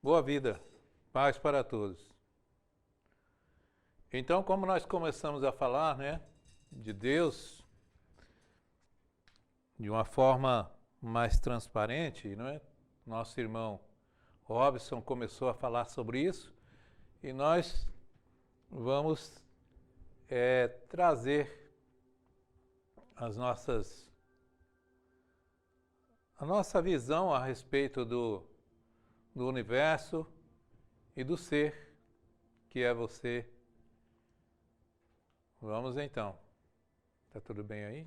Boa vida, paz para todos. Então, como nós começamos a falar, né, de Deus, de uma forma mais transparente, não é? Nosso irmão Robson começou a falar sobre isso e nós vamos trazer a nossa visão a respeito do universo e do ser que é você. Vamos então. Tá tudo bem aí?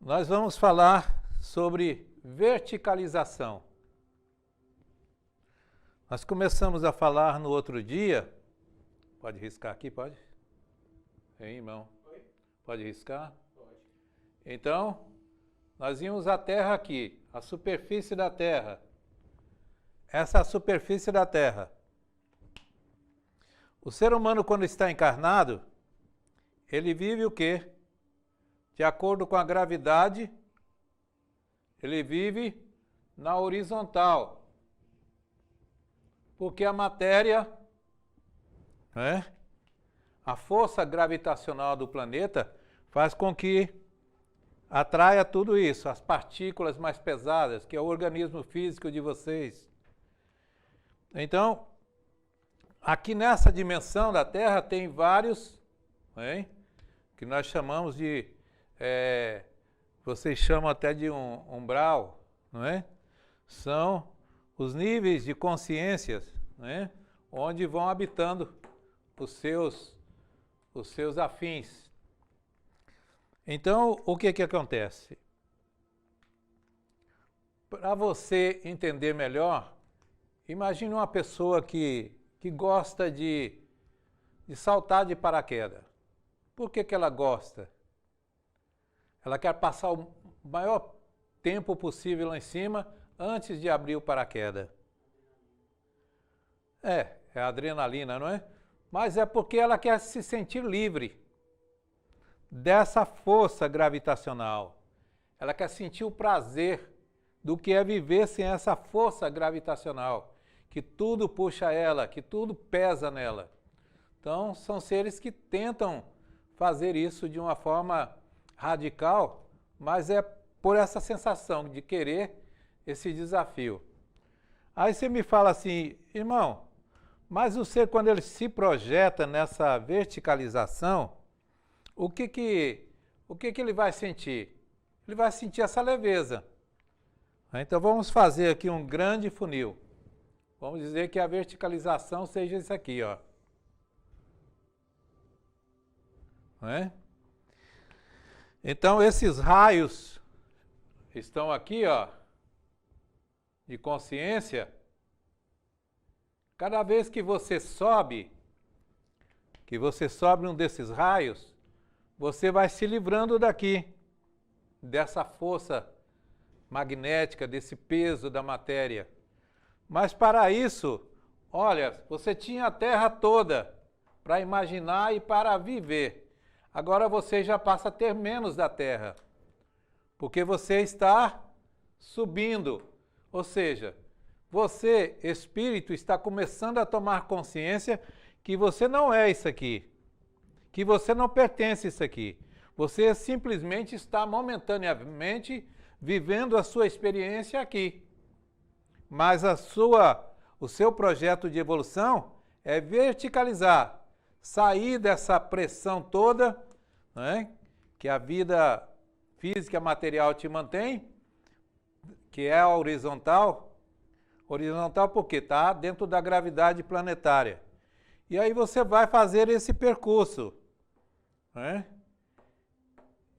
Nós vamos falar sobre verticalização. Nós começamos a falar no outro dia. Pode riscar aqui, pode? Hein, irmão? Oi? Pode riscar? Pode. Então, nós vimos a Terra aqui, a superfície da Terra. Essa é a superfície da Terra. O ser humano, quando está encarnado, ele vive o quê? De acordo com a gravidade, ele vive na horizontal. Porque a matéria, né, a força gravitacional do planeta faz com que atraia tudo isso, as partículas mais pesadas, que é o organismo físico de vocês. Então, aqui nessa dimensão da Terra tem vários, né, que nós chamamos de, vocês chamam até de um umbral, não é? São os níveis de consciências, né, onde vão habitando os seus afins. Então, o que acontece? Para você entender melhor, imagine uma pessoa que gosta de saltar de paraquedas. Por que ela gosta? Ela quer passar o maior tempo possível lá em cima antes de abrir o paraquedas. É a adrenalina, não é? Mas é porque ela quer se sentir livre dessa força gravitacional. Ela quer sentir o prazer do que é viver sem essa força gravitacional, que tudo puxa ela, que tudo pesa nela. Então, são seres que tentam fazer isso de uma forma radical, mas é por essa sensação de querer esse desafio. Aí você me fala assim, irmão, mas o ser, quando ele se projeta nessa verticalização, o que ele vai sentir? Ele vai sentir essa leveza. Então vamos fazer aqui um grande funil. Vamos dizer que a verticalização seja isso aqui, ó. Não é? Então esses raios estão aqui, ó, de consciência. Cada vez que você sobe um desses raios, você vai se livrando daqui, dessa força magnética, desse peso da matéria. Mas para isso, olha, você tinha a Terra toda para imaginar e para viver. Agora você já passa a ter menos da Terra, porque você está subindo. Ou seja, você, espírito, está começando a tomar consciência que você não é isso aqui, que você não pertence a isso aqui. Você simplesmente está momentaneamente vivendo a sua experiência aqui. Mas o seu projeto de evolução é verticalizar, sair dessa pressão toda, né, que a vida física material te mantém, que é a horizontal. Horizontal porque está dentro da gravidade planetária. E aí você vai fazer esse percurso, né?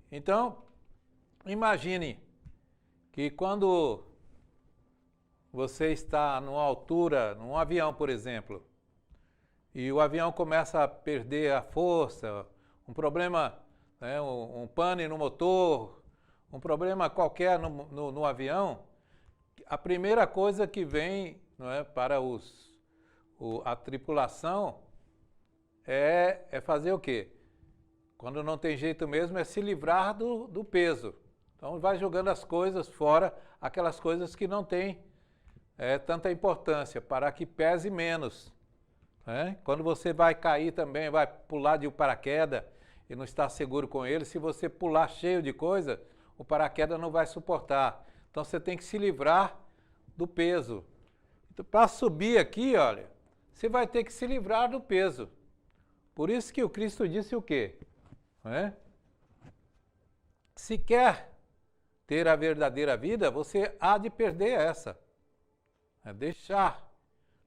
Então, imagine que quando você está numa altura, num avião, por exemplo, e o avião começa a perder a força, um problema, né, um pane no motor, um problema qualquer no avião, a primeira coisa que vem, não é, para a tripulação é fazer o quê? Quando não tem jeito mesmo, é se livrar do peso. Então vai jogando as coisas fora, aquelas coisas que não têm tanta importância, para que pese menos. Né? Quando você vai cair também, vai pular de um paraquedas e não está seguro com ele, se você pular cheio de coisa, o paraquedas não vai suportar. Então você tem que se livrar do peso. Então, para subir aqui, olha, você vai ter que se livrar do peso. Por isso que o Cristo disse o quê? Se quer ter a verdadeira vida, você há de perder essa.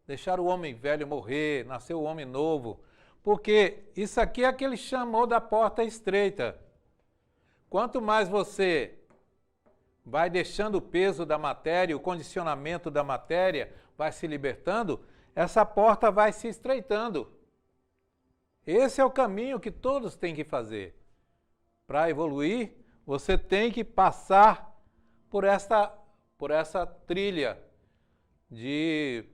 Deixar o homem velho morrer, nascer o homem novo. Porque isso aqui é que ele chamou da porta estreita. Quanto mais você vai deixando o peso da matéria, o condicionamento da matéria, vai se libertando, essa porta vai se estreitando. Esse é o caminho que todos têm que fazer. Para evoluir, você tem que passar por essa trilha de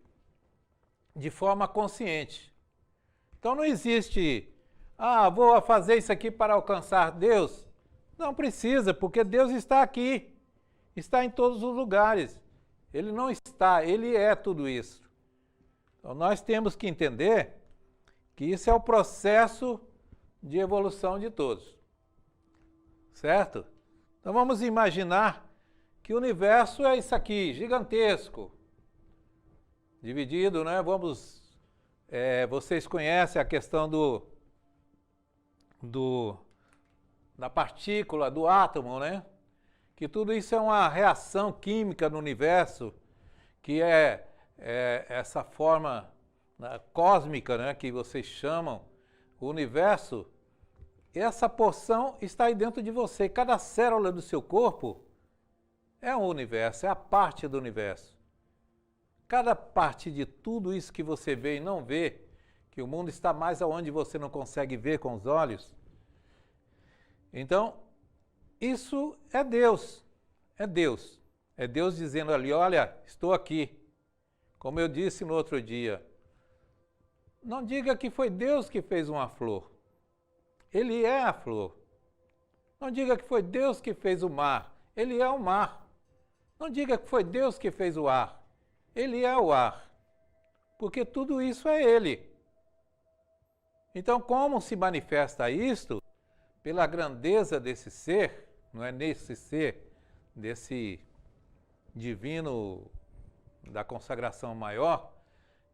forma consciente. Então não existe, vou fazer isso aqui para alcançar Deus. Não precisa, porque Deus está aqui, está em todos os lugares. Ele não está, Ele é tudo isso. Então nós temos que entender que isso é o processo de evolução de todos. Certo? Então vamos imaginar que o universo é isso aqui, gigantesco. Dividido, né? Vocês conhecem a questão da partícula, do átomo, né? Que tudo isso é uma reação química no universo, que é essa forma cósmica, né, que vocês chamam, o universo. Essa porção está aí dentro de você. Cada célula do seu corpo é um universo, é a parte do universo. Cada parte de tudo isso que você vê e não vê, que o mundo está mais aonde você não consegue ver com os olhos. Então, isso é Deus. É Deus. É Deus dizendo ali, olha, estou aqui. Como eu disse no outro dia, não diga que foi Deus que fez uma flor. Ele é a flor. Não diga que foi Deus que fez o mar. Ele é o mar. Não diga que foi Deus que fez o ar. Ele é o ar. Porque tudo isso é Ele. Então, como se manifesta isto? Pela grandeza desse ser, não é nesse ser, desse divino da consagração maior,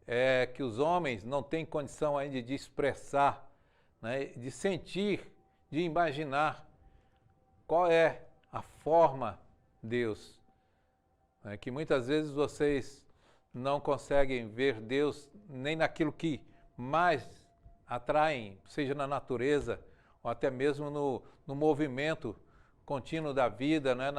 é que os homens não têm condição ainda de expressar, né, de sentir, de imaginar qual é a forma Deus. Que muitas vezes vocês não conseguem ver Deus nem naquilo que mais atraem, seja na natureza ou até mesmo no movimento contínuo da vida, né,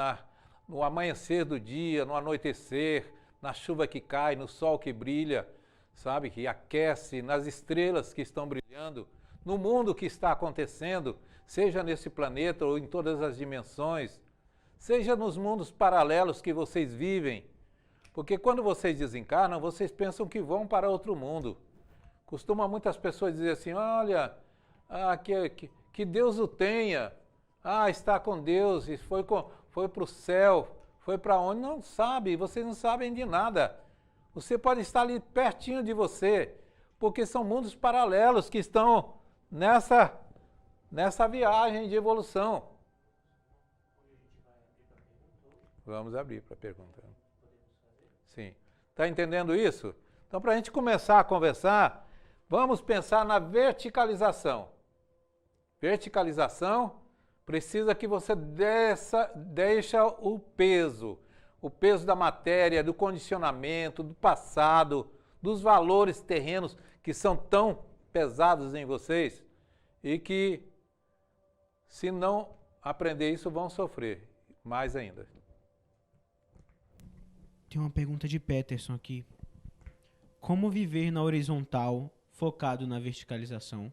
no amanhecer do dia, no anoitecer, na chuva que cai, no sol que brilha, sabe, que aquece, nas estrelas que estão brilhando, no mundo que está acontecendo, seja nesse planeta ou em todas as dimensões, seja nos mundos paralelos que vocês vivem, porque quando vocês desencarnam, vocês pensam que vão para outro mundo. Costuma muitas pessoas dizer assim, olha, que Deus o tenha, está com Deus, e foi para o céu, foi para onde? Não sabe, vocês não sabem de nada. Você pode estar ali pertinho de você, porque são mundos paralelos que estão nessa viagem de evolução. Vamos abrir para pergunta. Sim. Está entendendo isso? Então, para a gente começar a conversar, vamos pensar na verticalização. Verticalização precisa que você deixa o peso da matéria, do condicionamento, do passado, dos valores terrenos que são tão pesados em vocês e que, se não aprender isso, vão sofrer mais ainda. Tem uma pergunta de Peterson aqui. Como viver na horizontal, focado na verticalização?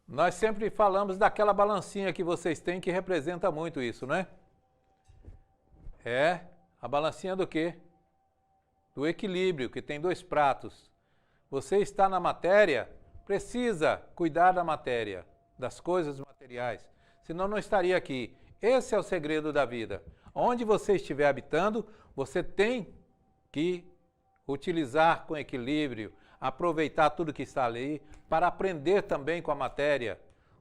Nós sempre falamos daquela balancinha que vocês têm que representa muito isso, né? É a balancinha do quê? Do equilíbrio, que tem dois pratos. Você está na matéria, precisa cuidar da matéria, das coisas materiais, senão não estaria aqui. Esse é o segredo da vida. Onde você estiver habitando, você tem que utilizar com equilíbrio, aproveitar tudo que está ali, para aprender também com a matéria,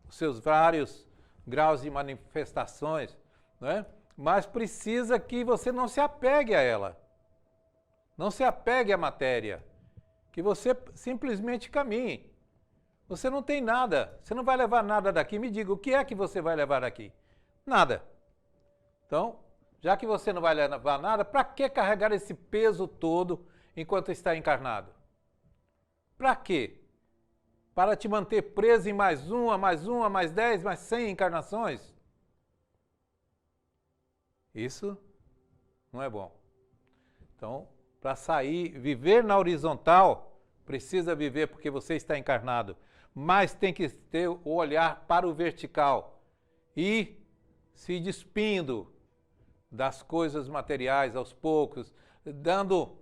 os seus vários graus de manifestações, não é? Mas precisa que você não se apegue a ela, não se apegue à matéria, que você simplesmente caminhe. Você não tem nada, você não vai levar nada daqui. Me diga, o que é que você vai levar daqui? Nada. Então, já que você não vai levar nada, para que carregar esse peso todo enquanto está encarnado? Para quê? Para te manter preso em mais uma, mais 10, mais 100 encarnações? Isso não é bom. Então, para sair, viver na horizontal, precisa viver porque você está encarnado, mas tem que ter o olhar para o vertical e se despindo das coisas materiais aos poucos, dando,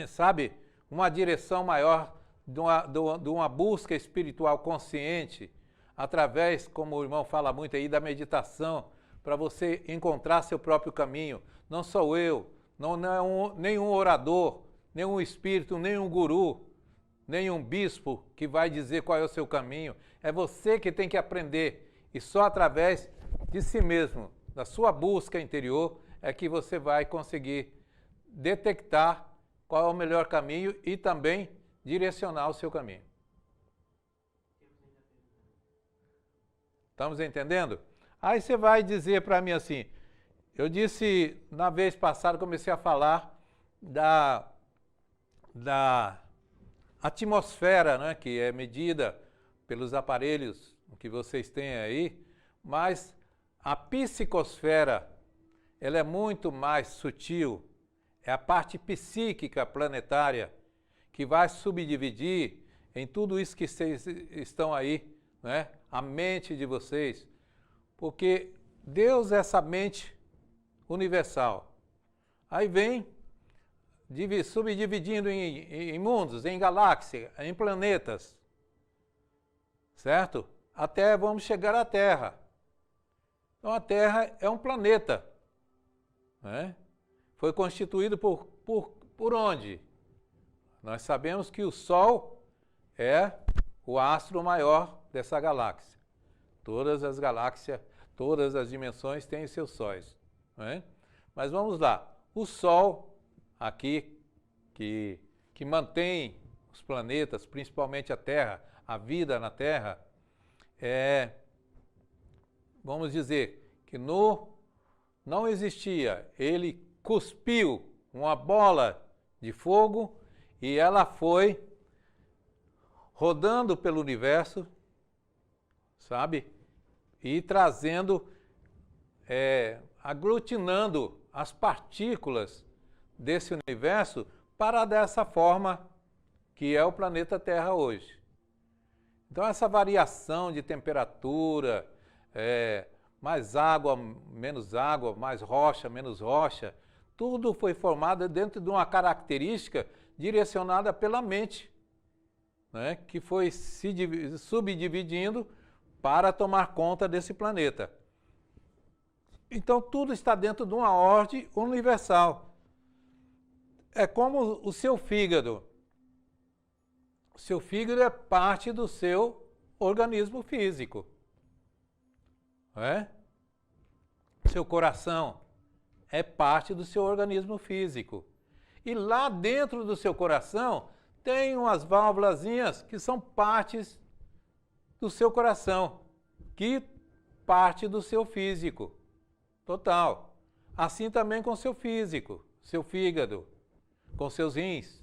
sabe, uma direção maior de uma busca espiritual consciente, através, como o irmão fala muito aí, da meditação, para você encontrar seu próprio caminho. Não sou eu, não é nenhum orador, nenhum espírito, nenhum guru, nenhum bispo que vai dizer qual é o seu caminho. É você que tem que aprender, e só através de si mesmo, da sua busca interior, é que você vai conseguir detectar qual é o melhor caminho e também direcionar o seu caminho. Estamos entendendo? Aí você vai dizer para mim assim, eu disse na vez passada, comecei a falar da atmosfera, né, que é medida pelos aparelhos que vocês têm aí, mas a psicosfera, ela é muito mais sutil, é a parte psíquica planetária que vai subdividir em tudo isso que vocês estão aí, né, a mente de vocês, porque Deus é essa mente universal. Aí vem subdividindo em mundos, em galáxias, em planetas, certo? Até vamos chegar à Terra. Então a Terra é um planeta, né? Foi constituído por onde? Nós sabemos que o Sol é o astro maior dessa galáxia. Todas as galáxias, todas as dimensões têm seus sóis, né? Mas vamos lá. O Sol aqui, que mantém os planetas, principalmente a Terra, a vida na Terra, vamos dizer que não existia, ele cuspiu uma bola de fogo e ela foi rodando pelo universo, sabe? E trazendo, aglutinando as partículas desse universo para dessa forma que é o planeta Terra hoje. Então essa variação de temperatura, mais água, mais rocha, menos rocha, tudo foi formado dentro de uma característica direcionada pela mente, né, que foi se subdividindo para tomar conta desse planeta. Então tudo está dentro de uma ordem universal. É como o seu fígado. O seu fígado é parte do seu organismo físico. Seu coração é parte do seu organismo físico. E lá dentro do seu coração tem umas válvulazinhas que são partes do seu coração, que parte do seu físico total. Assim também com o seu físico, seu fígado, com seus rins.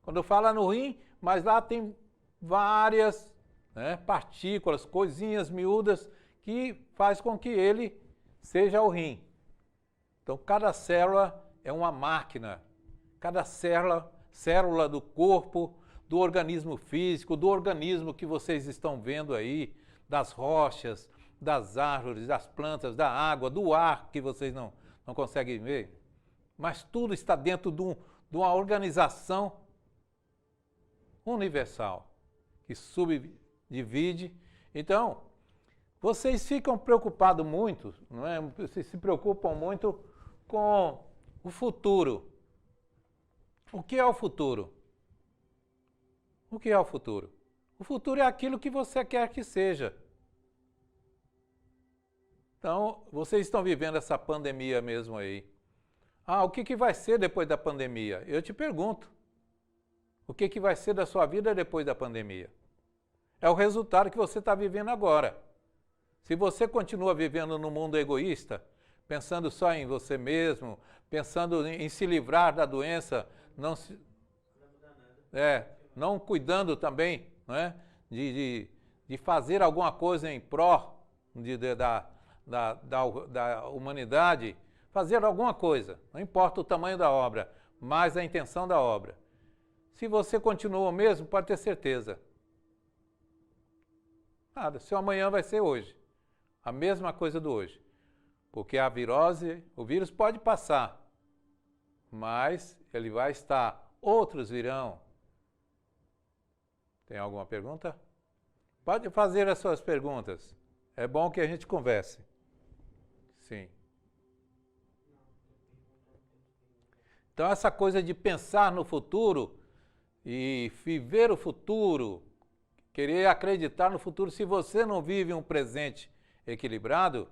Quando fala no rim, mas lá tem várias, né, partículas, coisinhas miúdas que faz com que ele seja o rim. Então cada célula é uma máquina, cada célula do corpo, do organismo físico, do organismo que vocês estão vendo aí, das rochas, das árvores, das plantas, da água, do ar que vocês não conseguem ver. Mas tudo está dentro de uma organização universal, que subdivide. Então, vocês ficam preocupados muito, não é? Vocês se preocupam muito com o futuro. O que é o futuro? O que é o futuro? O futuro é aquilo que você quer que seja. Então, vocês estão vivendo essa pandemia mesmo aí. Ah, o que vai ser depois da pandemia? Eu te pergunto. O que vai ser da sua vida depois da pandemia? É o resultado que você está vivendo agora. Se você continua vivendo num mundo egoísta, pensando só em você mesmo, pensando em se livrar da doença, não cuidando também, não é? de fazer alguma coisa em pró da humanidade, fazer alguma coisa, não importa o tamanho da obra, mas a intenção da obra. Se você continua o mesmo, pode ter certeza. Nada, seu amanhã vai ser hoje. A mesma coisa do hoje. Porque a virose, o vírus pode passar, mas ele vai estar. Outros virão. Tem alguma pergunta? Pode fazer as suas perguntas. É bom que a gente converse. Sim. Então, essa coisa de pensar no futuro e viver o futuro, querer acreditar no futuro, se você não vive um presente equilibrado,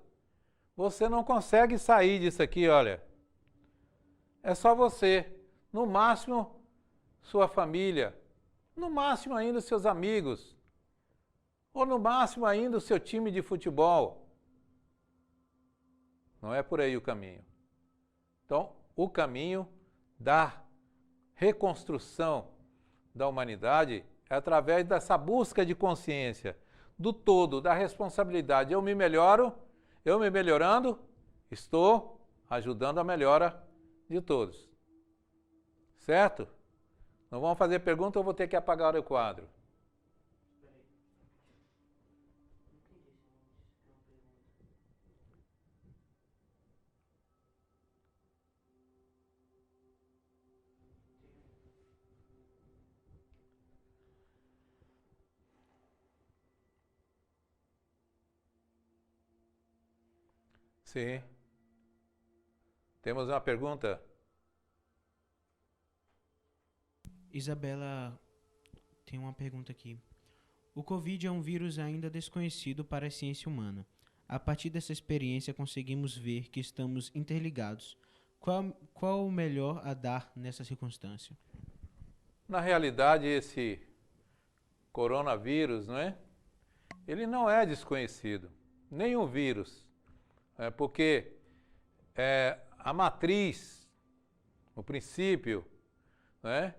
você não consegue sair disso aqui, olha. É só você. No máximo, sua família. No máximo ainda, seus amigos. Ou no máximo ainda, o seu time de futebol. Não é por aí o caminho. Então, o caminho da reconstrução da humanidade é através dessa busca de consciência do todo, da responsabilidade. Eu me melhoro, eu me melhorando, estou ajudando a melhora de todos. Certo? Não vão fazer pergunta, eu vou ter que apagar o quadro. Sim. Temos uma pergunta? Isabela tem uma pergunta aqui. O Covid é um vírus ainda desconhecido para a ciência humana. A partir dessa experiência, conseguimos ver que estamos interligados. Qual o melhor a dar nessa circunstância? Na realidade, esse coronavírus, não é? Ele não é desconhecido, nem o vírus. Porque a matriz, o princípio, né,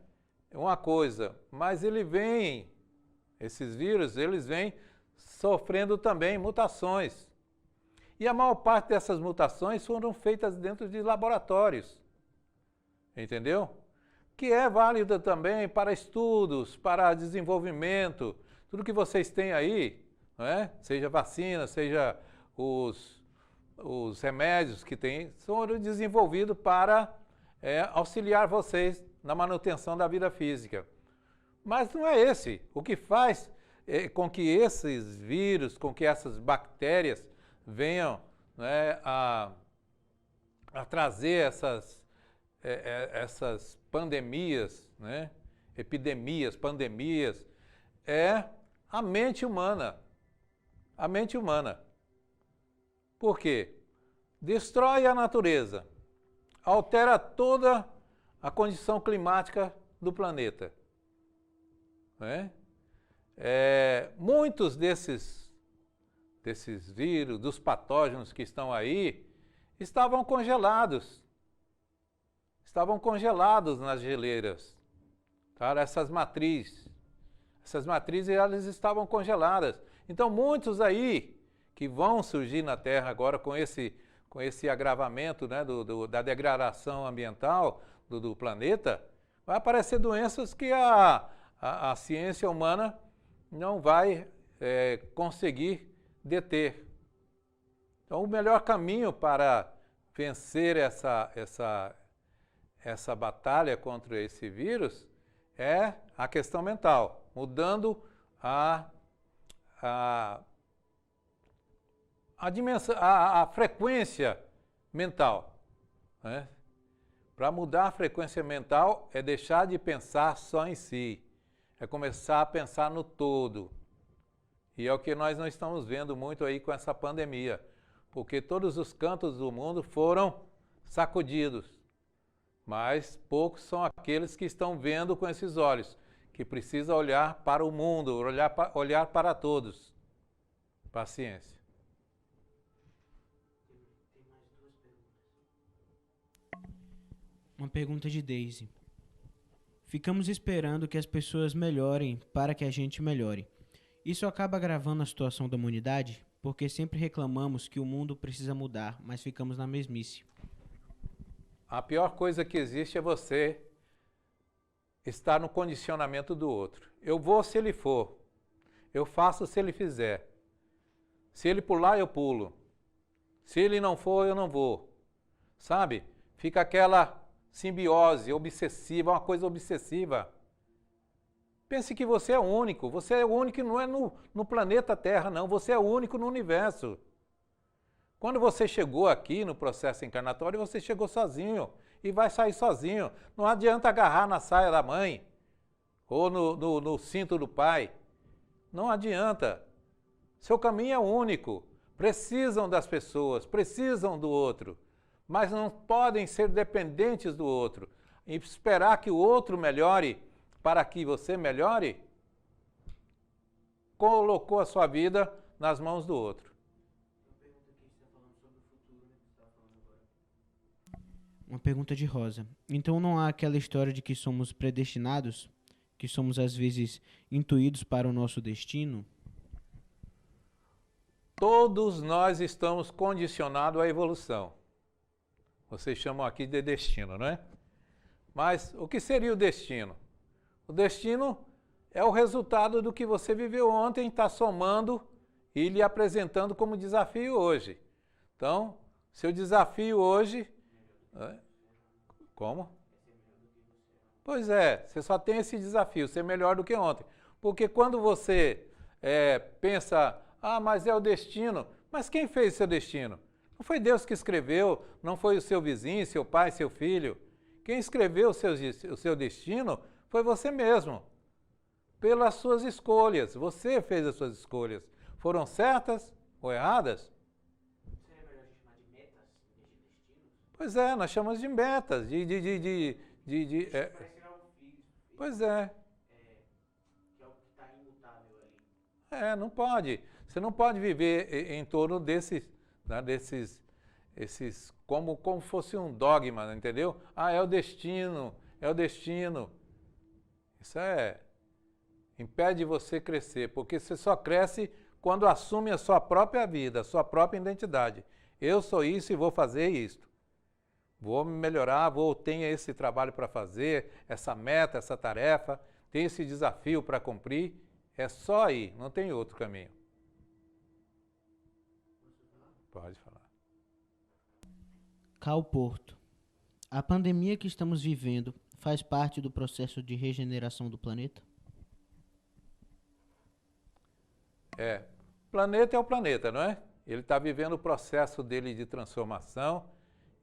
é uma coisa, mas esses vírus, eles vêm sofrendo também mutações. E a maior parte dessas mutações foram feitas dentro de laboratórios, entendeu? Que é válida também para estudos, para desenvolvimento, tudo que vocês têm aí, não é? Seja vacina, seja os remédios que tem, foram desenvolvidos para auxiliar vocês na manutenção da vida física. Mas não é esse. O que faz com que esses vírus, com que essas bactérias venham, né, a trazer essas pandemias, né, epidemias, pandemias, é a mente humana. A mente humana. Por quê? Destrói a natureza, altera toda a condição climática do planeta. Né? Muitos desses vírus, dos patógenos que estão aí, estavam congelados. Estavam congelados nas geleiras. Tá? Essas matrizes, elas estavam congeladas. Então, muitos aí que vão surgir na Terra agora com esse agravamento, né, da degradação ambiental do planeta, vai aparecer doenças que a ciência humana não vai conseguir deter. Então, o melhor caminho para vencer essa batalha contra esse vírus é a questão mental, mudando a dimensão, a frequência mental, né? Para mudar a frequência mental é deixar de pensar só em si, é começar a pensar no todo. E é o que nós não estamos vendo muito aí com essa pandemia, porque todos os cantos do mundo foram sacudidos, mas poucos são aqueles que estão vendo com esses olhos, que precisa olhar para o mundo, olhar para todos. Paciência. Uma pergunta de Daisy. Ficamos esperando que as pessoas melhorem para que a gente melhore. Isso acaba agravando a situação da humanidade, porque sempre reclamamos que o mundo precisa mudar, mas ficamos na mesmice. A pior coisa que existe é você estar no condicionamento do outro. Eu vou se ele for, eu faço se ele fizer. Se ele pular, eu pulo. Se ele não for, eu não vou. Sabe? Fica aquela simbiose obsessiva, uma coisa obsessiva. Pense que você é único não é no planeta Terra, não, você é único no universo. Quando você chegou aqui no processo encarnatório, você chegou sozinho e vai sair sozinho. Não adianta agarrar na saia da mãe ou no cinto do pai. Não adianta. Seu caminho é único. Precisam das pessoas, precisam do outro, mas não podem ser dependentes do outro. E esperar que o outro melhore para que você melhore, colocou a sua vida nas mãos do outro. Uma pergunta de Rosa. Então não há aquela história de que somos predestinados? Que somos às vezes intuídos para o nosso destino? Todos nós estamos condicionados à evolução. Vocês chamam aqui de destino, não é? Mas o que seria o destino? O destino é o resultado do que você viveu ontem, está somando e lhe apresentando como desafio hoje. Então, seu desafio hoje... Como? Pois é, você só tem esse desafio, ser melhor do que ontem. Porque quando você pensa, mas é o destino, mas quem fez seu destino? Não foi Deus que escreveu, não foi o seu vizinho, seu pai, seu filho. Quem escreveu o seu destino foi você mesmo. Pelas suas escolhas, você fez as suas escolhas. Foram certas ou erradas? Seria melhor a gente chamar de metas em vez de destinos? Pois é, nós chamamos de metas, Pois é. Que é o que está imutável ali. Não pode. Você não pode viver em torno desses, né, como fosse um dogma, entendeu? É o destino, é o destino. Isso impede você crescer, porque você só cresce quando assume a sua própria vida, a sua própria identidade. Eu sou isso e vou fazer isto. Vou me melhorar, tenho esse trabalho para fazer, essa meta, essa tarefa, tenho esse desafio para cumprir. É só aí, não tem outro caminho. Pode falar. Cal Porto. A pandemia que estamos vivendo faz parte do processo de regeneração do planeta? O planeta é o planeta, não é? Ele está vivendo o processo dele de transformação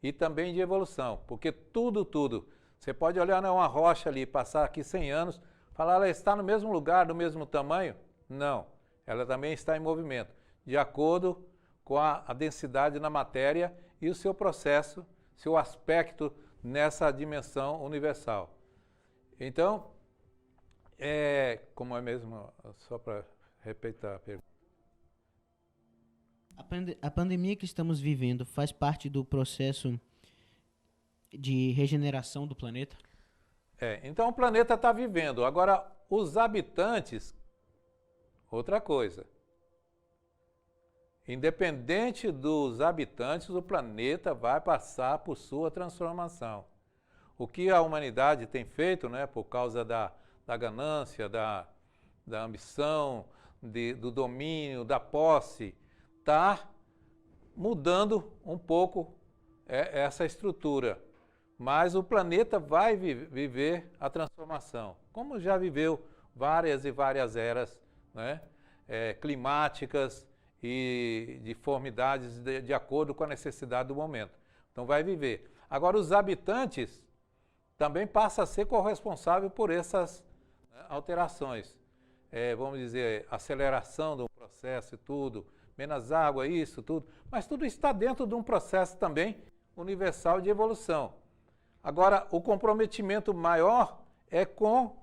e também de evolução, porque tudo, você pode olhar uma rocha ali, passar aqui 100 anos, falar ela está no mesmo lugar, do mesmo tamanho? Não, ela também está em movimento, de acordo com a densidade na matéria e o seu processo, seu aspecto nessa dimensão universal. Então, como é mesmo, só para repetir a pergunta. A pandemia que estamos vivendo faz parte do processo de regeneração do planeta? Então o planeta está vivendo. Agora, os habitantes, outra coisa. Independente dos habitantes, o planeta vai passar por sua transformação. O que a humanidade tem feito, né, por causa da ganância, da ambição, do domínio, da posse, está mudando um pouco essa estrutura. Mas o planeta vai viver a transformação, como já viveu várias e várias eras, né, climáticas e de formidaades de acordo com a necessidade do momento. Então vai viver. Agora os habitantes também passa a ser corresponsável por essas, né, alterações. Vamos dizer, aceleração do processo e tudo, menos água, isso, tudo. Mas tudo está dentro de um processo também universal de evolução. Agora, o comprometimento maior é com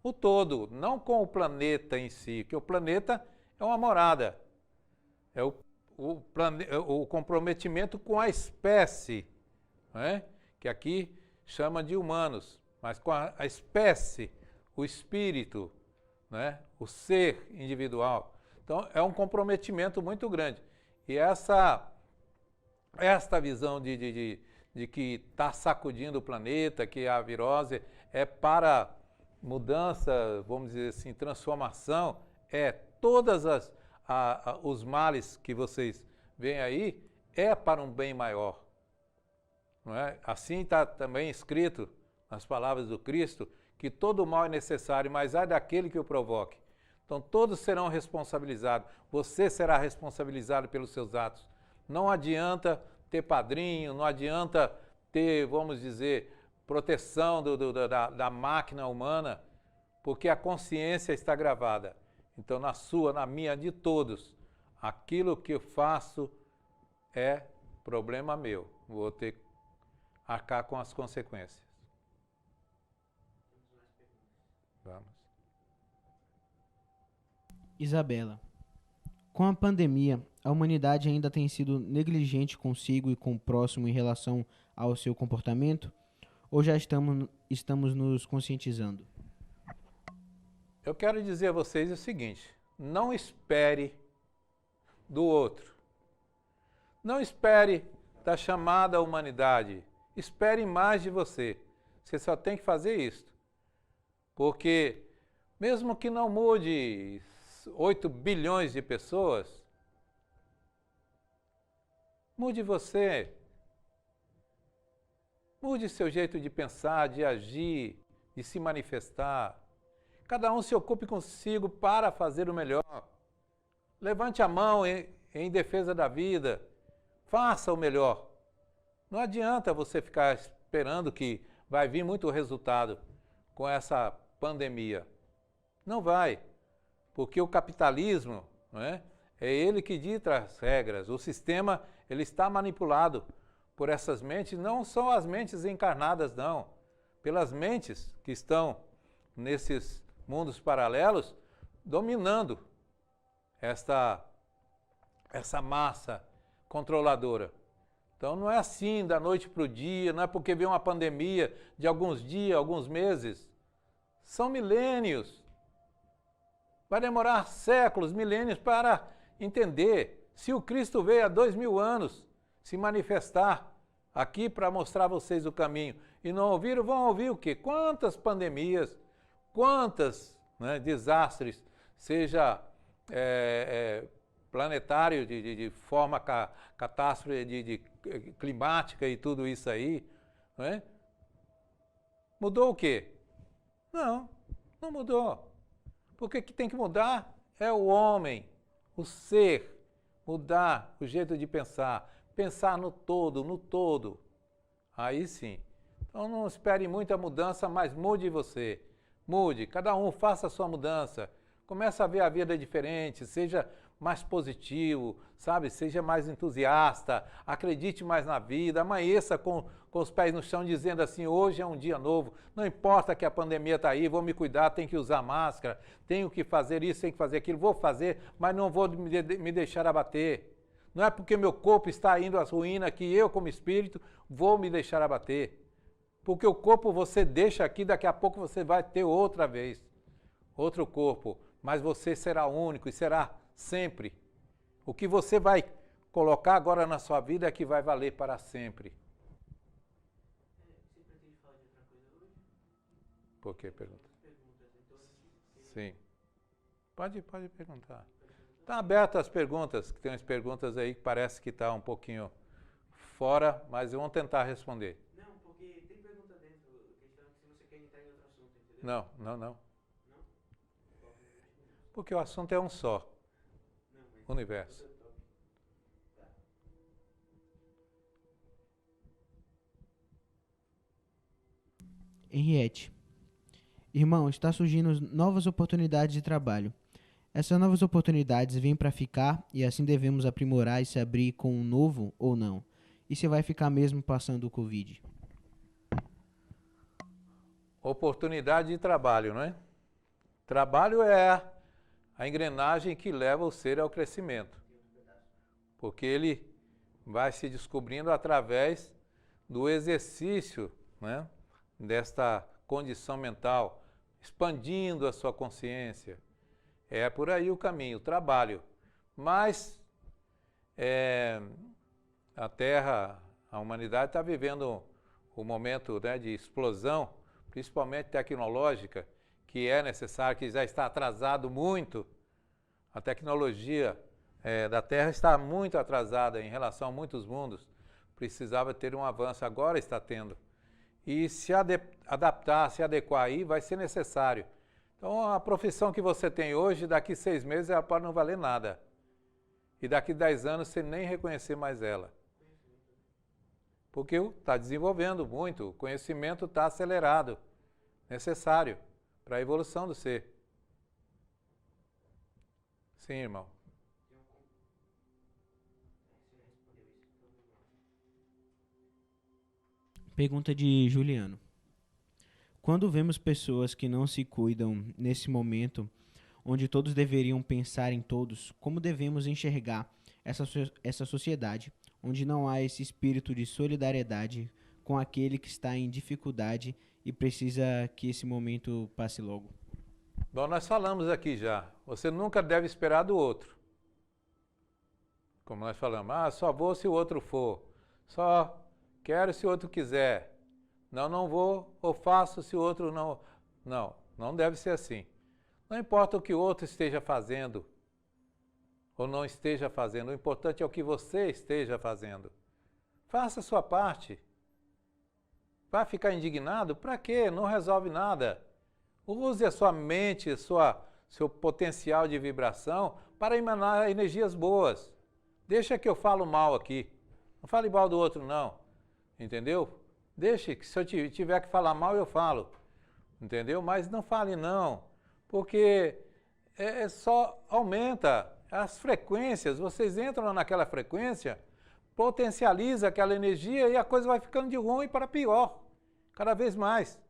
o todo, não com o planeta em si, que o planeta é uma morada. É o comprometimento com a espécie, né? Que aqui chama de humanos, mas com a espécie, o espírito, né? O ser individual. Então, é um comprometimento muito grande. E esta visão de que está sacudindo o planeta, que a virose é para mudança, vamos dizer assim, transformação, todas os males que vocês veem aí é para um bem maior. Não é? Assim está também escrito nas palavras do Cristo que todo mal é necessário, mas ai daquele que o provoque. Então todos serão responsabilizados. Você será responsabilizado pelos seus atos. Não adianta ter padrinho, não adianta ter, vamos dizer, proteção da máquina humana, porque a consciência está gravada. Então, na sua, na minha, de todos, aquilo que eu faço é problema meu. Vou ter que arcar com as consequências. Vamos. Isabela, com a pandemia, a humanidade ainda tem sido negligente consigo e com o próximo em relação ao seu comportamento? Ou já estamos nos conscientizando? Eu quero dizer a vocês o seguinte: não espere do outro. Não espere da chamada humanidade. Espere mais de você. Você só tem que fazer isso. Porque, mesmo que não mude 8 bilhões de pessoas, mude você. Mude seu jeito de pensar, de agir, de se manifestar. Cada um se ocupe consigo para fazer o melhor. Levante a mão em defesa da vida. Faça o melhor. Não adianta você ficar esperando que vai vir muito resultado com essa pandemia. Não vai, porque o capitalismo, não é ele que dita as regras. O sistema ele está manipulado por essas mentes, não são as mentes encarnadas, não. Pelas mentes que estão nesses mundos paralelos, dominando essa massa controladora. Então não é assim da noite para o dia, não é porque vem uma pandemia de alguns dias, alguns meses. São milênios. Vai demorar séculos, milênios para entender. Se o Cristo veio há 2000 anos se manifestar aqui para mostrar a vocês o caminho e não ouviram, vão ouvir o quê? Quantas pandemias, quantos desastres, seja planetário de forma catástrofe climática e tudo isso aí, não é? Mudou o quê? Não mudou. Porque o que tem que mudar é o homem, o ser, mudar o jeito de pensar no todo. Aí sim. Então não espere muita mudança, mas mude você. Mude, cada um faça a sua mudança. Comece a ver a vida diferente, seja mais positivo, sabe? Seja mais entusiasta, acredite mais na vida, amanheça com os pés no chão dizendo assim, hoje é um dia novo, não importa que a pandemia está aí, vou me cuidar, tenho que usar máscara, tenho que fazer isso, tenho que fazer aquilo, vou fazer, mas não vou me deixar abater. Não é porque meu corpo está indo às ruínas que eu, como espírito, vou me deixar abater. Porque o corpo você deixa aqui, daqui a pouco você vai ter outra vez, outro corpo, mas você será único e será sempre. O que você vai colocar agora na sua vida é que vai valer para sempre. Você pretende falar de outra coisa hoje? Por que pergunta? Sim. Pode perguntar. Está aberto as perguntas, que tem umas perguntas aí que parece que está um pouquinho fora, mas vamos tentar responder. Não, porque tem pergunta dentro, questão que se você quer entrar em outro assunto, entendeu? Não. Não? Porque o assunto é um só. Universo. Henriette. Irmão, está surgindo novas oportunidades de trabalho. Essas novas oportunidades vêm para ficar e assim devemos aprimorar e se abrir com um novo ou não? E se vai ficar mesmo passando o Covid? Oportunidade de trabalho, não é? Trabalho é a engrenagem que leva o ser ao crescimento, porque ele vai se descobrindo através do exercício, né, desta condição mental, expandindo a sua consciência. É por aí o caminho, o trabalho. Mas a Terra, a humanidade está vivendo um momento, né, de explosão, principalmente tecnológica, que é necessário, que já está atrasado muito. A tecnologia da Terra está muito atrasada em relação a muitos mundos. Precisava ter um avanço, agora está tendo. E se adaptar, se adequar aí, vai ser necessário. Então, a profissão que você tem hoje, daqui 6 meses, ela pode não valer nada. E daqui 10 anos, você nem reconhecer mais ela. Porque está desenvolvendo muito, o conhecimento está acelerado, necessário para a evolução do ser. Sim, irmão. Pergunta de Juliano. Quando vemos pessoas que não se cuidam nesse momento, onde todos deveriam pensar em todos, como devemos enxergar essa sociedade, onde não há esse espírito de solidariedade com aquele que está em dificuldade e precisa que esse momento passe logo? Bom, nós falamos aqui já, você nunca deve esperar do outro. Como nós falamos, só vou se o outro for, só quero se o outro quiser, não vou ou faço se o outro não... Não deve ser assim. Não importa o que o outro esteja fazendo ou não esteja fazendo, o importante é o que você esteja fazendo. Faça a sua parte. Vai ficar indignado? Para quê? Não resolve nada. Use a sua mente, seu potencial de vibração para emanar energias boas. Deixa que eu falo mal aqui. Não fale mal do outro, não. Entendeu? Deixe que se eu tiver que falar mal, eu falo. Entendeu? Mas não fale não. Porque só aumenta as frequências. Vocês entram naquela frequência, potencializa aquela energia e a coisa vai ficando de ruim para pior. Cada vez mais.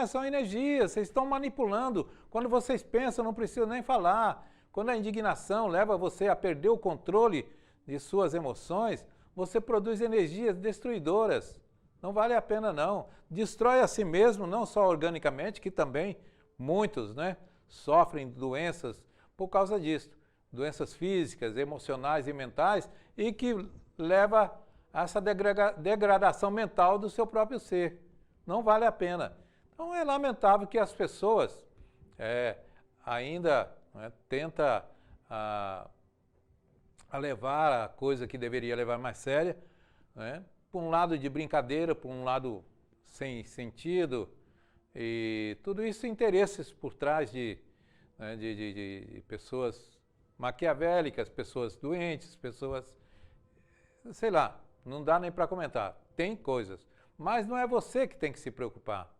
São energias, vocês estão manipulando. Quando vocês pensam, não precisa nem falar. Quando a indignação leva você a perder o controle de suas emoções, você produz energias destruidoras. Não vale a pena não. Destrói a si mesmo, não só organicamente, que também muitos, né, sofrem doenças por causa disso. Doenças físicas, emocionais e mentais, e que leva a essa degradação mental do seu próprio ser. Não vale a pena. Então é lamentável que as pessoas ainda tentam a levar a coisa que deveria levar mais séria, por um lado de brincadeira, por um lado sem sentido, e tudo isso interesses por trás de pessoas maquiavélicas, pessoas doentes, pessoas, sei lá, não dá nem para comentar. Tem coisas, mas não é você que tem que se preocupar.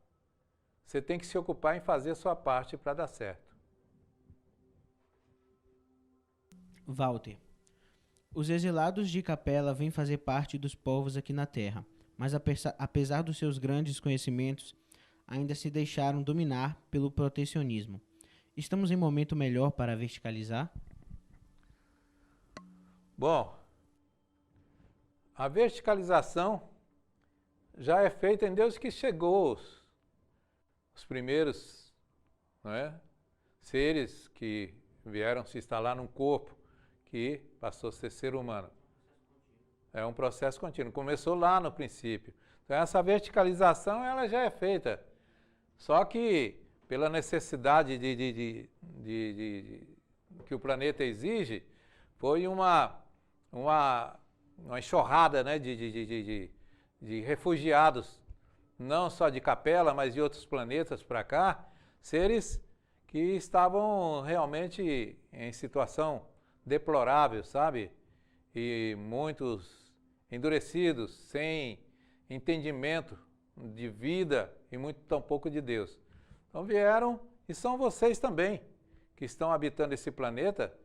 Você tem que se ocupar em fazer a sua parte para dar certo. Walter. Os exilados de Capela vêm fazer parte dos povos aqui na Terra, mas apesar dos seus grandes conhecimentos, ainda se deixaram dominar pelo protecionismo. Estamos em momento melhor para verticalizar? Bom, a verticalização já é feita em Deus que chegou os primeiros seres que vieram se instalar num corpo que passou a ser humano. É um processo contínuo. Começou lá no princípio. Então essa verticalização ela já é feita. Só que pela necessidade que o planeta exige, foi uma enxurrada, né, de refugiados, não só de Capela, mas de outros planetas para cá, seres que estavam realmente em situação deplorável, sabe? E muitos endurecidos, sem entendimento de vida e muito tão pouco de Deus. Então vieram, e são vocês também, que estão habitando esse planeta,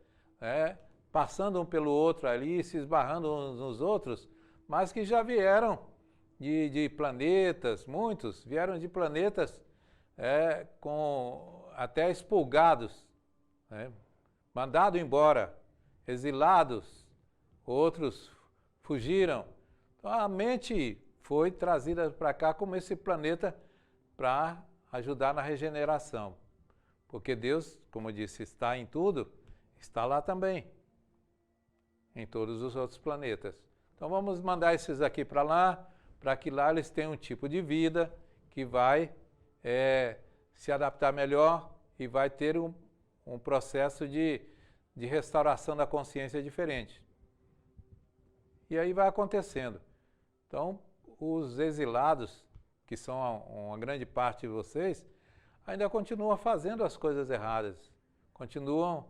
passando um pelo outro ali, se esbarrando uns nos outros, mas que já vieram de planetas, muitos vieram de planetas com até expurgados, mandados embora, exilados, outros fugiram. Então a mente foi trazida para cá como esse planeta para ajudar na regeneração. Porque Deus, como eu disse, está em tudo, está lá também, em todos os outros planetas. Então vamos mandar esses aqui para lá, para que lá eles tenham um tipo de vida que vai se adaptar melhor e vai ter um processo de restauração da consciência diferente. E aí vai acontecendo. Então, os exilados, que são uma grande parte de vocês, ainda continuam fazendo as coisas erradas, continuam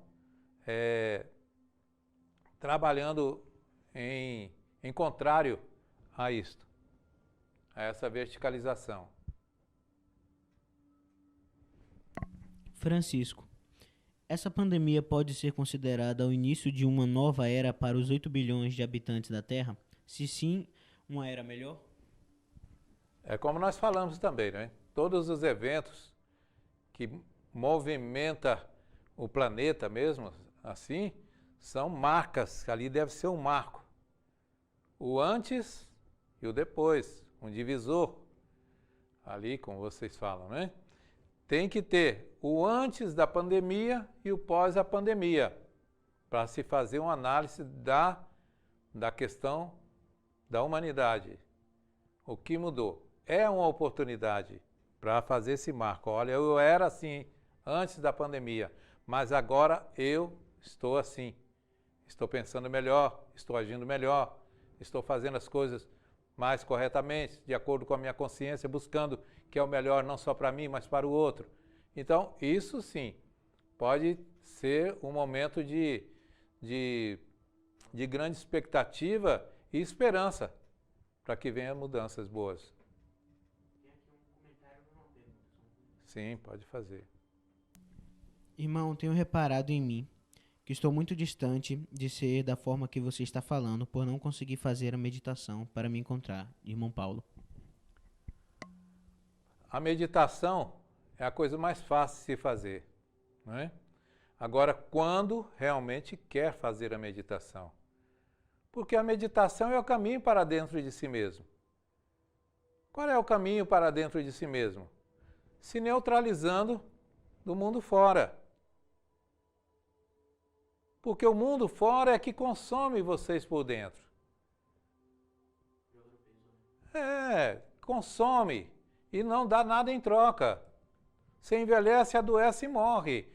trabalhando em contrário a isto, a essa verticalização. Francisco, essa pandemia pode ser considerada o início de uma nova era para os 8 bilhões de habitantes da Terra? Se sim, uma era melhor? É como nós falamos também, né? Todos os eventos que movimentam o planeta mesmo, assim, são marcas, ali deve ser um marco. O antes e o depois, um divisor, ali como vocês falam, né? Tem que ter o antes da pandemia e o pós a pandemia, para se fazer uma análise da questão da humanidade. O que mudou? É uma oportunidade para fazer esse marco. Olha, eu era assim antes da pandemia, mas agora eu estou assim. Estou pensando melhor, estou agindo melhor, estou fazendo as coisas mais corretamente, de acordo com a minha consciência, buscando que é o melhor não só para mim, mas para o outro. Então, isso sim, pode ser um momento de grande expectativa e esperança para que venham mudanças boas. Tem aqui um comentário e uma pergunta. Sim, pode fazer. Irmão, tenho reparado em mim que estou muito distante de ser da forma que você está falando por não conseguir fazer a meditação para me encontrar, irmão Paulo. A meditação é a coisa mais fácil de se fazer, não é? Agora, quando realmente quer fazer a meditação? Porque a meditação é o caminho para dentro de si mesmo. Qual é o caminho para dentro de si mesmo? Se neutralizando do mundo fora. Porque o mundo fora é que consome vocês por dentro. Consome e não dá nada em troca. Você envelhece, adoece e morre.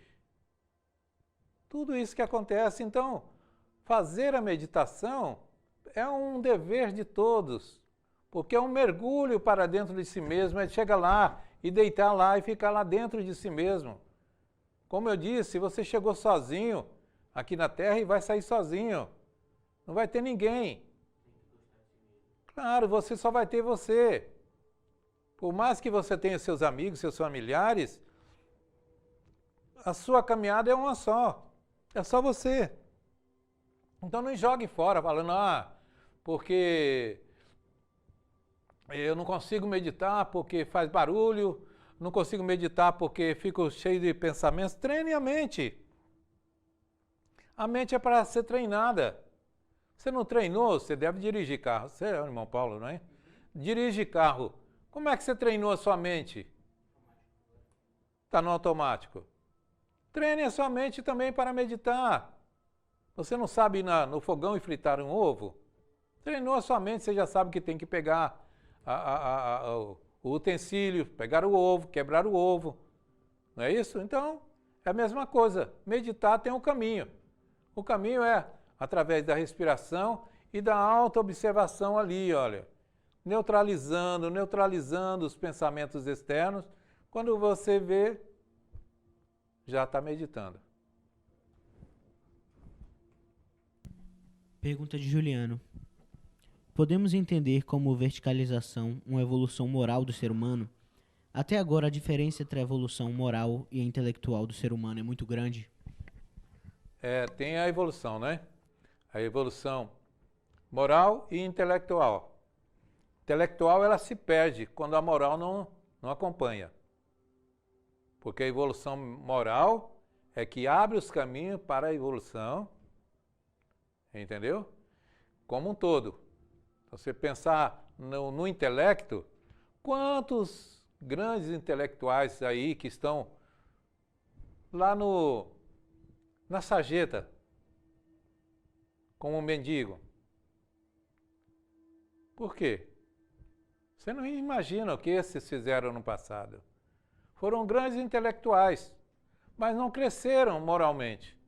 Tudo isso que acontece. Então, fazer a meditação é um dever de todos, porque é um mergulho para dentro de si mesmo, chega lá e deitar lá e ficar lá dentro de si mesmo. Como eu disse, você chegou sozinho aqui na Terra e vai sair sozinho. Não vai ter ninguém. Claro, você só vai ter você. Por mais que você tenha seus amigos, seus familiares, a sua caminhada é uma só. É só você. Então não jogue fora falando, porque eu não consigo meditar porque faz barulho, não consigo meditar porque fico cheio de pensamentos. Treine a mente. A mente é para ser treinada. Você não treinou, você deve dirigir carro. Você é o irmão Paulo, não é? Dirige carro. Como é que você treinou a sua mente? Está no automático. Treine a sua mente também para meditar. Você não sabe ir no fogão e fritar um ovo? Treinou a sua mente, você já sabe que tem que pegar o utensílio, pegar o ovo, quebrar o ovo. Não é isso? Então, é a mesma coisa. Meditar tem um caminho. O caminho é através da respiração e da autoobservação ali, olha. Neutralizando os pensamentos externos. Quando você vê, já está meditando. Pergunta de Juliano. Podemos entender como verticalização uma evolução moral do ser humano? Até agora, a diferença entre a evolução moral e a intelectual do ser humano é muito grande? Tem a evolução, né? A evolução moral e intelectual. Intelectual, ela se perde quando a moral não acompanha. Porque a evolução moral é que abre os caminhos para a evolução, entendeu? Como um todo. Você pensar no intelecto, quantos grandes intelectuais aí que estão lá na sarjeta, como um mendigo. Por quê? Você não imagina o que esses fizeram no passado. Foram grandes intelectuais, mas não cresceram moralmente.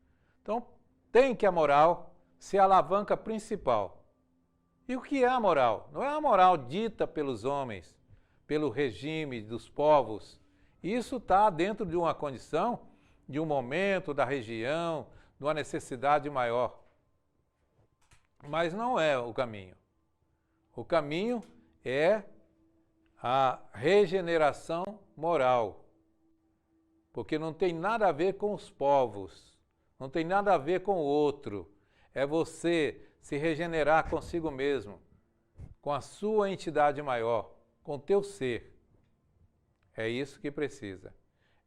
Então, tem que a moral ser a alavanca principal. E o que é a moral? Não é a moral dita pelos homens, pelo regime dos povos. Isso está dentro de uma condição, de um momento, da região, de uma necessidade maior. Mas não é o caminho. O caminho é a regeneração moral. Porque não tem nada a ver com os povos, não tem nada a ver com o outro. É você se regenerar consigo mesmo, com a sua entidade maior, com o teu ser. É isso que precisa.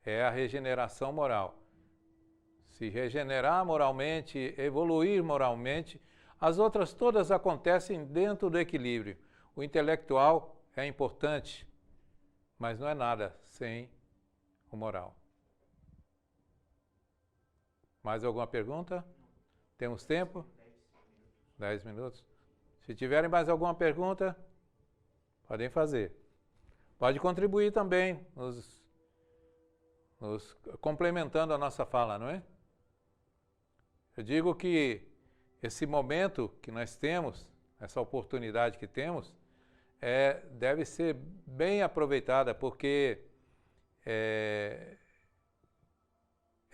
É a regeneração moral. Se regenerar moralmente, evoluir moralmente, as outras todas acontecem dentro do equilíbrio. O intelectual é importante, mas não é nada sem o moral. Mais alguma pergunta? Temos tempo? 10 minutos. Se tiverem mais alguma pergunta, podem fazer. Pode contribuir também, nos complementando a nossa fala, não é? Eu digo que esse momento que nós temos, essa oportunidade que temos, deve ser bem aproveitada, porque é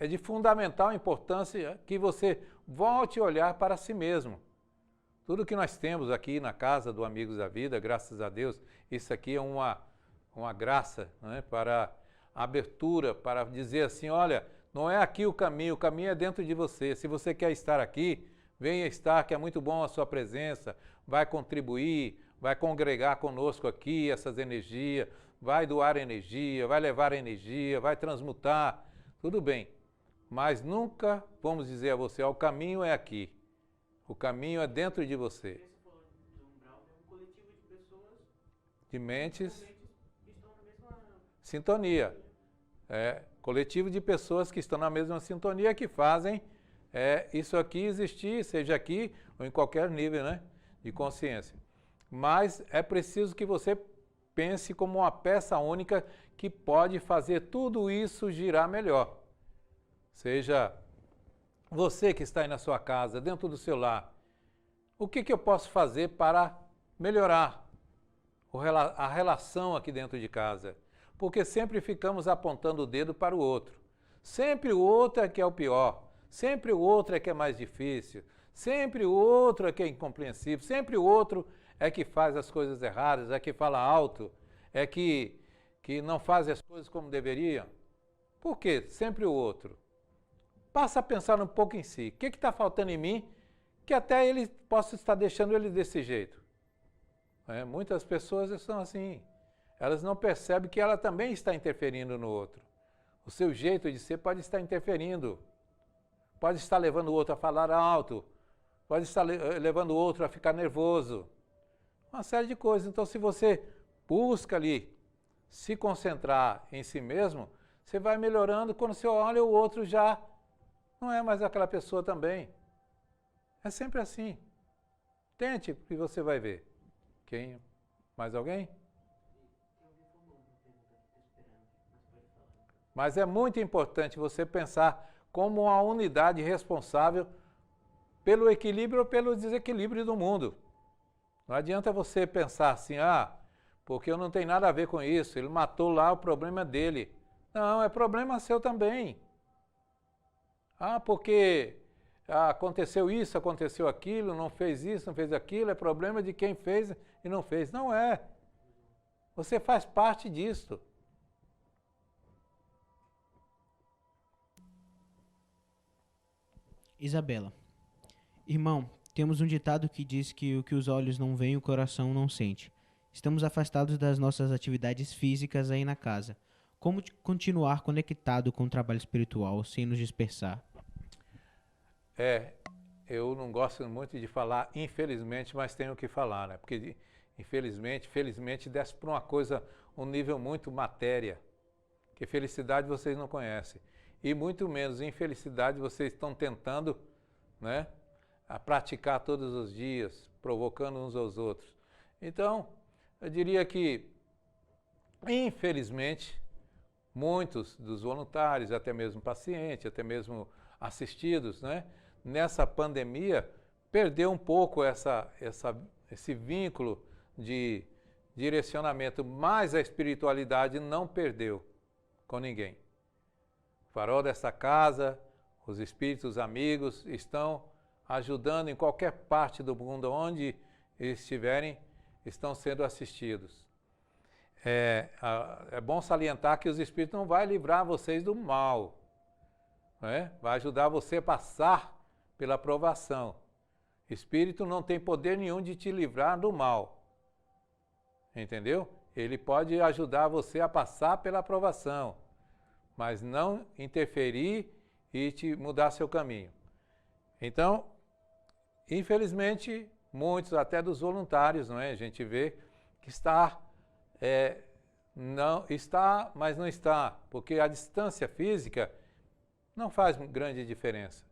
de fundamental importância que você volte a olhar para si mesmo. Tudo que nós temos aqui na casa do Amigos da Vida, graças a Deus, isso aqui é uma graça, né, para a abertura, para dizer assim, olha, não é aqui o caminho é dentro de você. Se você quer estar aqui, venha estar, que é muito bom a sua presença, vai contribuir, vai congregar conosco aqui essas energias, vai doar energia, vai levar energia, vai transmutar, tudo bem. Mas nunca vamos dizer a você, o caminho é aqui. O caminho é dentro de você. Você falou do umbral, é um coletivo de pessoas, de mentes, que estão na mesma sintonia. Coletivo de pessoas que estão na mesma sintonia, que fazem isso aqui existir, seja aqui ou em qualquer nível, né, de consciência. Mas é preciso que você pense como uma peça única que pode fazer tudo isso girar melhor. Seja você que está aí na sua casa, dentro do seu lar, o que eu posso fazer para melhorar a relação aqui dentro de casa? Porque sempre ficamos apontando o dedo para o outro. Sempre o outro é que é o pior, sempre o outro é que é mais difícil, sempre o outro é que é incompreensível, sempre o outro é que faz as coisas erradas, é que fala alto, é que não faz as coisas como deveriam. Por quê? Sempre o outro. Passa a pensar um pouco em si. O que está faltando em mim que até ele possa estar deixando ele desse jeito? Muitas pessoas estão assim. Elas não percebem que ela também está interferindo no outro. O seu jeito de ser pode estar interferindo. Pode estar levando o outro a falar alto. Pode estar levando o outro a ficar nervoso. Uma série de coisas. Então, se você busca ali se concentrar em si mesmo, você vai melhorando. Quando você olha, o outro já não é mais aquela pessoa também. É sempre assim. Tente e você vai ver. Quem? Mais alguém? Mas é muito importante você pensar como uma unidade responsável pelo equilíbrio ou pelo desequilíbrio do mundo. Não adianta você pensar assim, porque eu não tenho nada a ver com isso, ele matou lá, o problema dele. Não, é problema seu também. Porque aconteceu isso, aconteceu aquilo, não fez isso, não fez aquilo, é problema de quem fez e não fez. Não é. Você faz parte disso. Isabela. Irmão, temos um ditado que diz que o que os olhos não veem, o coração não sente. Estamos afastados das nossas atividades físicas aí na casa. Como continuar conectado com o trabalho espiritual sem nos dispersar? Eu não gosto muito de falar infelizmente, mas tenho que falar, né? Porque felizmente desce para uma coisa, um nível muito matéria, que felicidade vocês não conhecem. E muito menos infelicidade vocês estão tentando, né, a praticar todos os dias, provocando uns aos outros. Então, eu diria que, infelizmente, muitos dos voluntários, até mesmo pacientes, até mesmo assistidos, né, nessa pandemia, perdeu um pouco esse vínculo de direcionamento, mas a espiritualidade não perdeu com ninguém. O farol dessa casa, os espíritos amigos estão ajudando em qualquer parte do mundo onde estiverem, estão sendo assistidos. É bom salientar que os espíritos não vão livrar vocês do mal, né? Vai ajudar você a passar pela provação. Espírito não tem poder nenhum de te livrar do mal, entendeu? Ele pode ajudar você a passar pela provação, mas não interferir e te mudar seu caminho. Então, infelizmente, muitos até dos voluntários, não é? A gente vê que não está, mas não está, porque a distância física não faz grande diferença,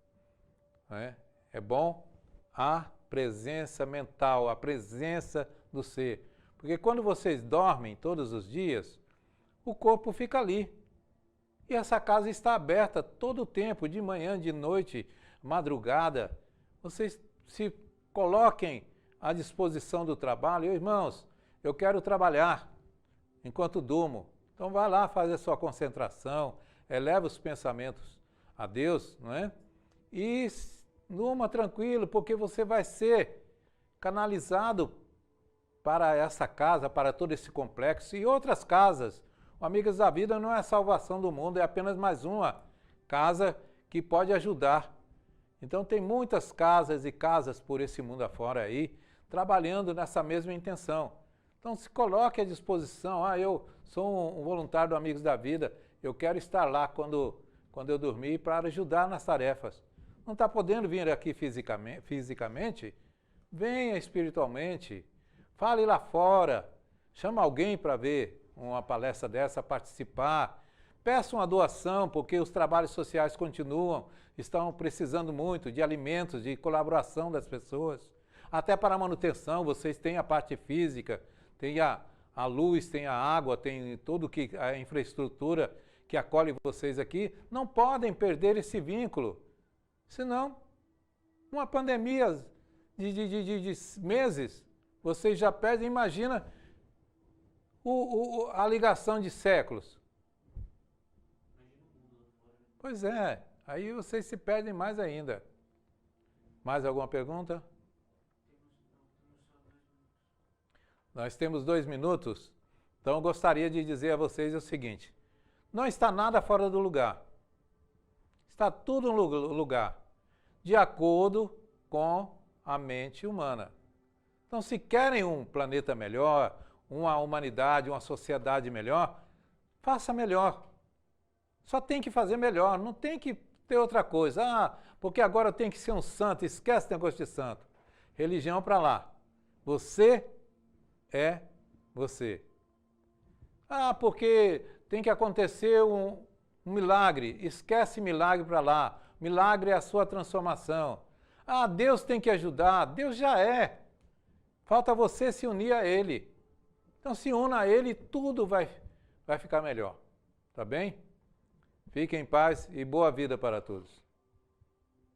não é? É bom a presença mental, a presença do ser, porque quando vocês dormem todos os dias, o corpo fica ali. E essa casa está aberta todo o tempo, de manhã, de noite, madrugada. Vocês se coloquem à disposição do trabalho. Irmãos, eu quero trabalhar enquanto durmo. Então vai lá, faz a sua concentração, eleva os pensamentos a Deus, não é? E durma tranquilo, porque você vai ser canalizado para essa casa, para todo esse complexo e outras casas. O Amigos da Vida não é a salvação do mundo, é apenas mais uma casa que pode ajudar. Então tem muitas casas e casas por esse mundo afora aí, trabalhando nessa mesma intenção. Então se coloque à disposição. Eu sou um voluntário do Amigos da Vida, eu quero estar lá quando eu dormir para ajudar nas tarefas. Não está podendo vir aqui fisicamente? Venha espiritualmente, fale lá fora, chama alguém para ver uma palestra dessa, participar, peça uma doação, porque os trabalhos sociais continuam, estão precisando muito de alimentos, de colaboração das pessoas, até para a manutenção. Vocês têm a parte física, tem a luz, tem a água, tem tudo que a infraestrutura que acolhe vocês aqui, não podem perder esse vínculo, senão uma pandemia de meses, vocês já perdem. Imagina a ligação de séculos. Pois é, aí vocês se perdem mais ainda. Mais alguma pergunta? Nós temos 2 minutos, então eu gostaria de dizer a vocês o seguinte: não está nada fora do lugar. Está tudo no lugar, de acordo com a mente humana. Então, se querem um planeta melhor, uma humanidade, uma sociedade melhor, faça melhor. Só tem que fazer melhor, não tem que ter outra coisa. Porque agora tem que ser um santo, esquece o negócio de santo. Religião para lá. Você é você. Porque tem que acontecer um milagre, esquece milagre para lá. Milagre é a sua transformação. Deus tem que ajudar, Deus já é. Falta você se unir a Ele. Então se una a Ele e tudo vai ficar melhor. Tá bem? Fiquem em paz e boa vida para todos.